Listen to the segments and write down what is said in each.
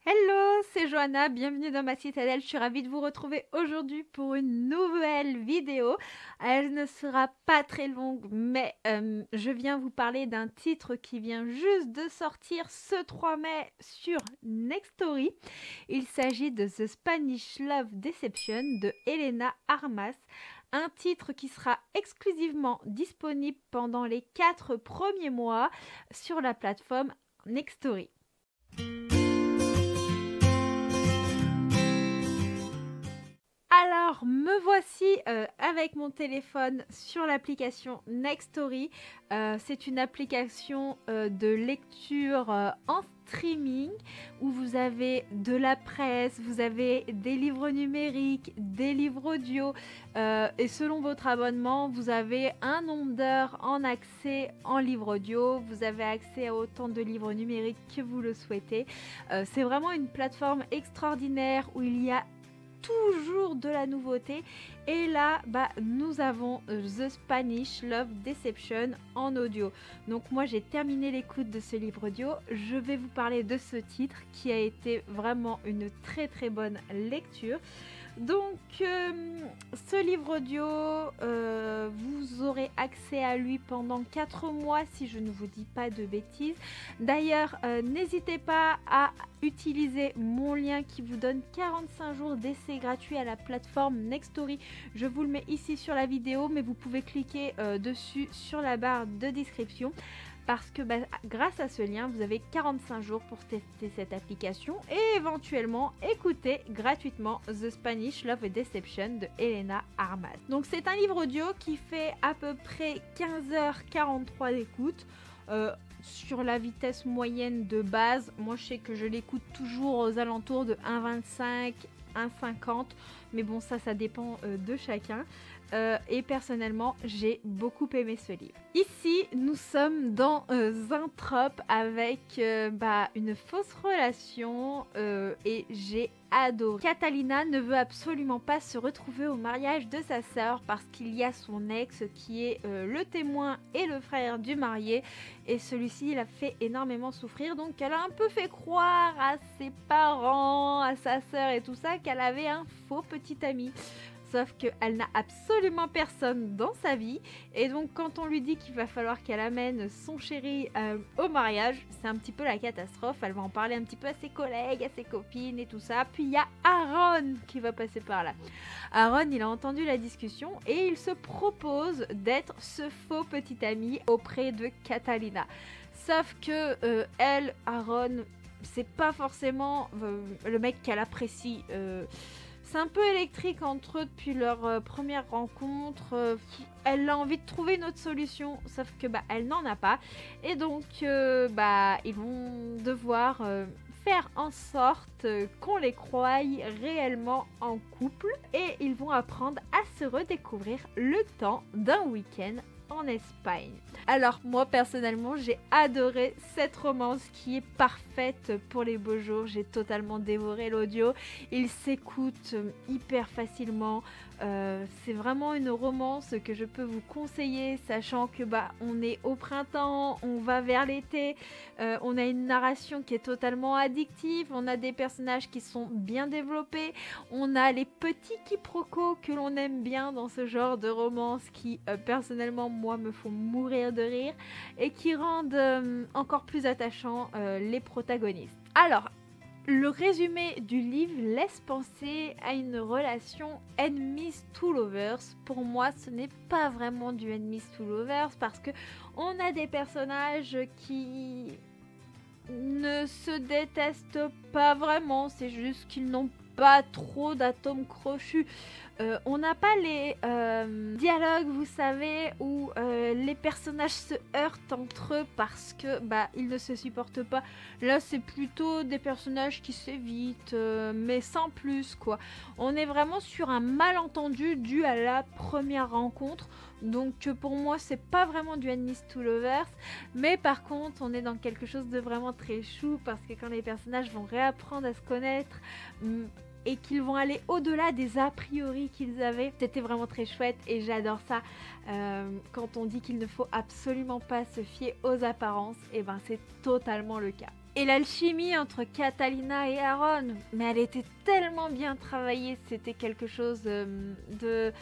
Hello, c'est Johanna, bienvenue dans ma citadelle. Je suis ravie de vous retrouver aujourd'hui pour une nouvelle vidéo. Elle ne sera pas très longue, mais je viens vous parler d'un titre qui vient juste de sortir ce 3 mai sur Nextory. Il s'agit de The Spanish Love Deception de Elena Armas. Un titre qui sera exclusivement disponible pendant les 4 premiers mois sur la plateforme Nextory. Alors, me voici avec mon téléphone sur l'application Nextory. C'est une application de lecture en streaming où vous avez de la presse, vous avez des livres numériques, des livres audio et selon votre abonnement, vous avez un nombre d'heures en accès en livre audio. Vous avez accès à autant de livres numériques que vous le souhaitez. C'est vraiment une plateforme extraordinaire où il y a toujours de la nouveauté et là nous avons The Spanish Love Deception en audio. Donc moi j'ai terminé l'écoute de ce livre audio, je vais vous parler de ce titre qui a été vraiment une très très bonne lecture. Donc ce livre audio, vous aurez accès à lui pendant 4 mois si je ne vous dis pas de bêtises. D'ailleurs, n'hésitez pas à utiliser mon lien qui vous donne 45 jours d'essai gratuit à la plateforme Nextory. Je vous le mets ici sur la vidéo, mais vous pouvez cliquer dessus sur la barre de description. Parce que grâce à ce lien, vous avez 45 jours pour tester cette application et éventuellement écouter gratuitement The Spanish Love Deception de Elena Armas. Donc c'est un livre audio qui fait à peu près 15h43 d'écoute. Sur la vitesse moyenne de base, moi je sais que je l'écoute toujours aux alentours de 1,25, 1,50, mais bon ça dépend de chacun. Et personnellement, j'ai beaucoup aimé ce livre. Ici, nous sommes dans un trope avec une fausse relation et j'ai adoré. Catalina ne veut absolument pas se retrouver au mariage de sa sœur parce qu'il y a son ex qui est le témoin et le frère du marié et celui-ci l'a fait énormément souffrir, donc elle a un peu fait croire à ses parents, à sa sœur et tout ça qu'elle avait un faux petit ami. Sauf qu'elle n'a absolument personne dans sa vie. Et donc quand on lui dit qu'il va falloir qu'elle amène son chéri au mariage, c'est un petit peu la catastrophe. Elle va en parler un petit peu à ses collègues, à ses copines et tout ça. Puis il y a Aaron qui va passer par là. Aaron, il a entendu la discussion et il se propose d'être ce faux petit ami auprès de Catalina. Sauf que elle, Aaron, c'est pas forcément le mec qu'elle apprécie. C'est un peu électrique entre eux depuis leur première rencontre. Elle a envie de trouver une autre solution, sauf que elle n'en a pas. Et donc, ils vont devoir faire en sorte qu'on les croie réellement en couple. Et ils vont apprendre à se redécouvrir le temps d'un week-end en Espagne. Alors moi personnellement j'ai adoré cette romance qui est parfaite pour les beaux jours. J'ai totalement dévoré l'audio, il s'écoute hyper facilement. C'est vraiment une romance que je peux vous conseiller, sachant que on est au printemps, on va vers l'été, on a une narration qui est totalement addictive, on a des personnages qui sont bien développés, on a les petits quiproquos que l'on aime bien dans ce genre de romance qui personnellement moi me font mourir de rire et qui rendent encore plus attachants les protagonistes. Alors, le résumé du livre laisse penser à une relation enemies to lovers. Pour moi, ce n'est pas vraiment du enemies to lovers parce que on a des personnages qui ne se détestent pas vraiment, c'est juste qu'ils n'ont pas trop d'atomes crochus. On n'a pas les dialogues, vous savez, où les personnages se heurtent entre eux parce que ils ne se supportent pas. Là, c'est plutôt des personnages qui s'évitent, mais sans plus, quoi. On est vraiment sur un malentendu dû à la première rencontre. Donc pour moi, c'est pas vraiment du enemies to lovers, mais par contre, on est dans quelque chose de vraiment très chou parce que quand les personnages vont réapprendre à se connaître et qu'ils vont aller au-delà des a priori qu'ils avaient. C'était vraiment très chouette et j'adore ça. Quand on dit qu'il ne faut absolument pas se fier aux apparences, et c'est totalement le cas. Et l'alchimie entre Catalina et Aaron, mais elle était tellement bien travaillée, c'était quelque chose de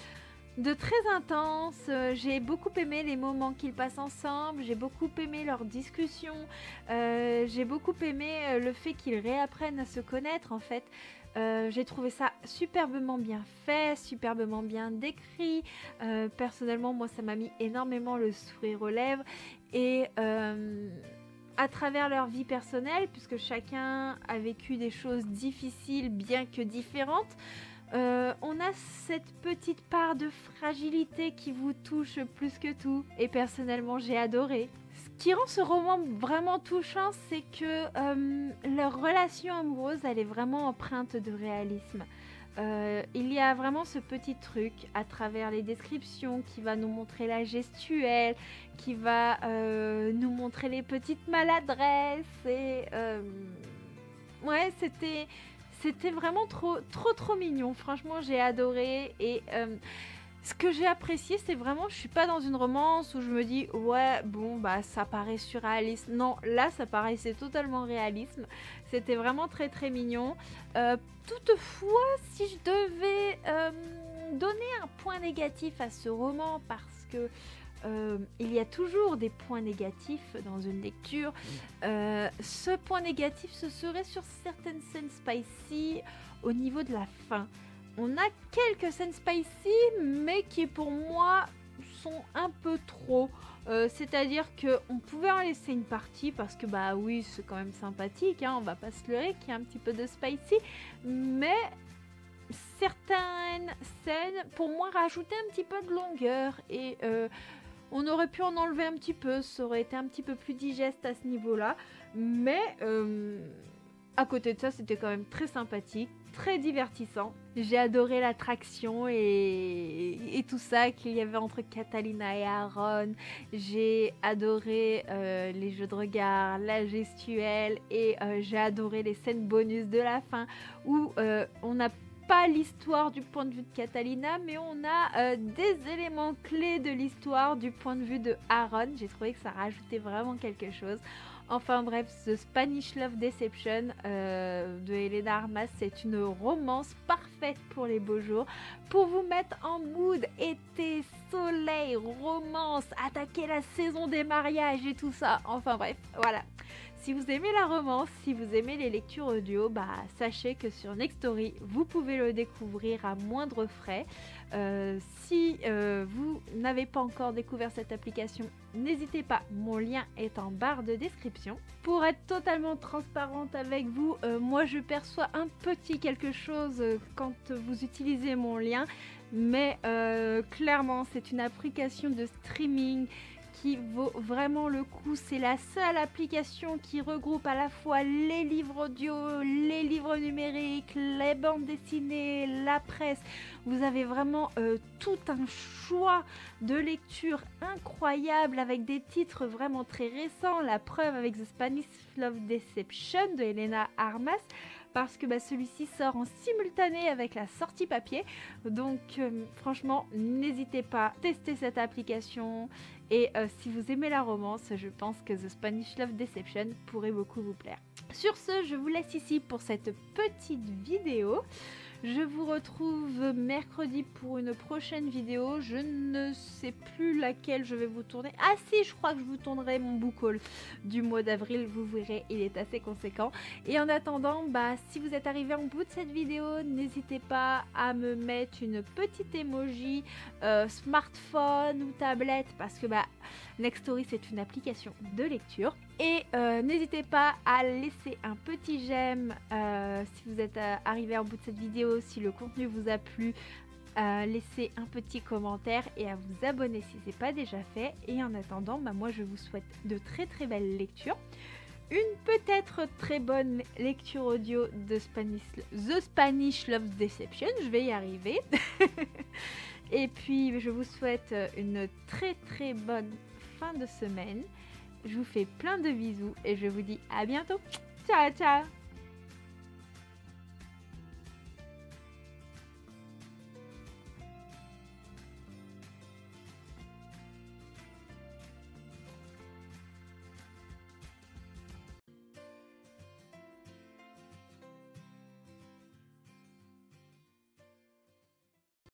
très intense. J'ai beaucoup aimé les moments qu'ils passent ensemble, j'ai beaucoup aimé leurs discussions, j'ai beaucoup aimé le fait qu'ils réapprennent à se connaître en fait. J'ai trouvé ça superbement bien fait, superbement bien décrit. Personnellement, moi, ça m'a mis énormément le sourire aux lèvres. Et à travers leur vie personnelle, puisque chacun a vécu des choses difficiles, bien que différentes, on a cette petite part de fragilité qui vous touche plus que tout. Et personnellement, j'ai adoré. Ce qui rend ce roman vraiment touchant, c'est que leur relation amoureuse, elle est vraiment empreinte de réalisme. Il y a vraiment ce petit truc à travers les descriptions qui va nous montrer la gestuelle, qui va nous montrer les petites maladresses. Et ouais, c'était vraiment trop mignon. Franchement, j'ai adoré. Et ce que j'ai apprécié, c'est vraiment, je suis pas dans une romance où je me dis ouais, bon, bah ça paraît surréaliste. Non, là, ça paraissait totalement réaliste. C'était vraiment très mignon. Toutefois, si je devais donner un point négatif à ce roman, parce que il y a toujours des points négatifs dans une lecture, ce point négatif, ce serait sur certaines scènes spicy au niveau de la fin. On a quelques scènes spicy, mais qui pour moi sont un peu trop. C'est-à-dire qu'on pouvait en laisser une partie parce que bah oui, c'est quand même sympathique, hein, on va pas se leurrer qu'il y a un petit peu de spicy, mais certaines scènes pour moi rajoutaient un petit peu de longueur et on aurait pu en enlever un petit peu, ça aurait été un petit peu plus digeste à ce niveau-là, mais à côté de ça, c'était quand même très sympathique, très divertissant. J'ai adoré l'attraction et tout ça qu'il y avait entre Catalina et Aaron. J'ai adoré les jeux de regard, la gestuelle et j'ai adoré les scènes bonus de la fin où on n'a pas l'histoire du point de vue de Catalina, mais on a des éléments clés de l'histoire du point de vue de Aaron. J'ai trouvé que ça rajoutait vraiment quelque chose. Enfin bref, The Spanish Love Deception de Helena Armas, c'est une romance parfaite pour les beaux jours, pour vous mettre en mood été, soleil, romance, attaquer la saison des mariages et tout ça. Enfin bref, voilà. Si vous aimez la romance, si vous aimez les lectures audio, bah sachez que sur Nextory, vous pouvez le découvrir à moindre frais. Si vous n'avez pas encore découvert cette application, n'hésitez pas, mon lien est en barre de description. Pour être totalement transparente avec vous, moi je perçois un petit quelque chose quand vous utilisez mon lien, mais clairement c'est une application de streaming qui vaut vraiment le coup. C'est la seule application qui regroupe à la fois les livres audio, les livres numériques, les bandes dessinées, la presse. Vous avez vraiment tout un choix de lecture incroyable avec des titres vraiment très récents. La preuve avec The Spanish Love Deception de Helena Armas, parce que celui-ci sort en simultané avec la sortie papier. Donc franchement, n'hésitez pas à tester cette application. Et si vous aimez la romance, je pense que The Spanish Love Deception pourrait beaucoup vous plaire. Sur ce, je vous laisse ici pour cette petite vidéo. Je vous retrouve mercredi pour une prochaine vidéo. Je ne sais plus laquelle je vais vous tourner. Ah si, je crois que je vous tournerai mon book haul du mois d'avril. Vous verrez, il est assez conséquent. Et en attendant, si vous êtes arrivé en bout de cette vidéo, n'hésitez pas à me mettre une petite emoji smartphone ou tablette, parce que Nextory, c'est une application de lecture. Et n'hésitez pas à laisser un petit j'aime si vous êtes arrivé au bout de cette vidéo, si le contenu vous a plu, laissez un petit commentaire et à vous abonner si ce n'est pas déjà fait. Et en attendant, moi je vous souhaite de très belles lectures. Une peut-être très bonne lecture audio de The Spanish Love Deception, je vais y arriver. Et puis je vous souhaite une très bonne fin de semaine. Je vous fais plein de bisous et je vous dis à bientôt. Ciao ciao.